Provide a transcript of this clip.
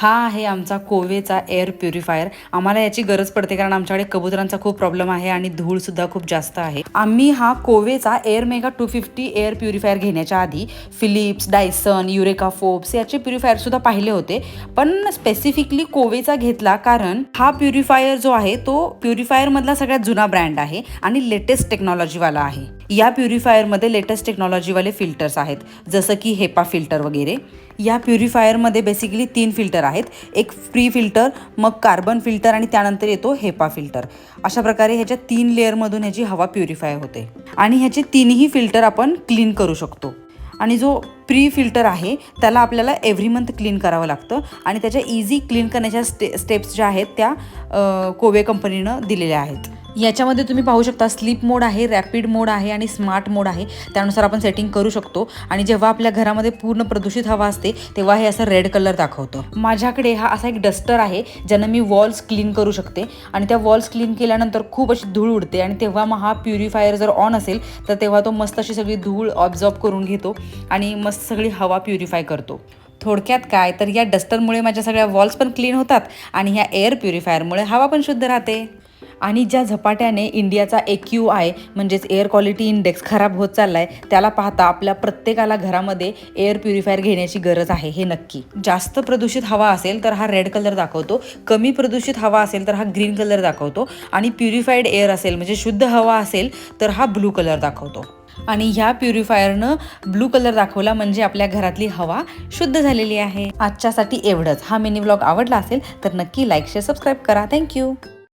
हा आहे आमचा कोवेचा एअर प्युरिफायर। आम्हाला याची गरज पडते कारण आमच्याकडे कबुतरांचा खूप प्रॉब्लेम आहे आणि धूळसुद्धा खूप जास्त आहे। आम्ही हा कोवेचा एअर मेगा 250 एअर प्युरिफायर घेण्याच्या आधी फिलिप्स, डायसन, युरेका फोर्ब्स याचे प्युरिफायरसुद्धा पाहिले होते, पण स्पेसिफिकली कोवेचा घेतला कारण हा प्युरिफायर जो आहे तो प्युरिफायरमधला सगळ्यात जुना ब्रँड आहे आणि लेटेस्ट टेक्नॉलॉजीवाला आहे। या प्युरिफायरमध्ये लेटेस्ट टेक्नॉलॉजीवाले फिल्टर्स आहेत, जसं की हेपा फिल्टर वगैरे। या प्युरिफायरमध्ये बेसिकली 3 फिल्टर आहेत, एक फ्री फिल्टर, मग कार्बन फिल्टर आणि त्यानंतर येतो हेपा फिल्टर। अशा प्रकारे ह्याच्या 3 लेअरमधून ह्याची हवा प्युरिफाय होते आणि ह्याचे 3ही फिल्टर आपण क्लीन करू शकतो। आणि जो प्री फिल्टर आहे त्याला आपल्याला एव्हरी मंथ क्लीन करावं लागतं आणि त्याच्या इझी क्लीन करण्याच्या स्टेप्स ज्या आहेत त्या कोवे कंपनीनं दिलेल्या आहेत। याच्यामध्ये तुम्ही पाहू शकता स्लीप मोड आहे, रॅपिड मोड आहे आणि स्मार्ट मोड आहे। त्यानुसार आपण सेटिंग करू शकतो आणि जेव्हा आपल्या घरामध्ये पूर्ण प्रदूषित हवा असते तेव्हा हे असं रेड कलर दाखवतं। माझ्याकडे हा असा एक डस्टर आहे ज्यानं मी वॉल्स क्लीन करू शकते आणि त्या वॉल्स क्लीन केल्यानंतर खूप अशी धूळ उडते आणि तेव्हा मग हा प्युरिफायर जर ऑन असेल तर तेव्हा तो मस्त अशी सगळी धूळ ऑब्झॉर्ब करून घेतो आणि मस्त सगळी हवा प्युरिफाय करतो। थोडक्यात काय तर या डस्टरमुळे माझ्या सगळ्या वॉल्स पण क्लीन होतात आणि ह्या एअर प्युरिफायरमुळे हवा पण शुद्ध राहते। आणि ज्या झपाट्याने इंडियाचा AQI म्हणजेच एअर क्वालिटी इंडेक्स खराब होत चाललाय त्याला पाहता आपल्या प्रत्येकाला घरामध्ये एअर प्युरिफायर घेण्याची गरज आहे, हे नक्की। जास्त प्रदूषित हवा असेल तर हा रेड कलर दाखवतो, कमी प्रदूषित हवा असेल तर हा ग्रीन कलर दाखवतो आणि प्युरिफाईड एअर असेल म्हणजे शुद्ध हवा असेल तर हा ब्लू कलर दाखवतो। आणि ह्या प्युरिफायरनं ब्लू कलर दाखवला म्हणजे आपल्या घरातली हवा शुद्ध झालेली आहे। आजच्यासाठी एवढंच। हा मिनी व्लॉग आवडला असेल तर नक्की लाईक, शेअर, सबस्क्राईब करा। थँक्यू।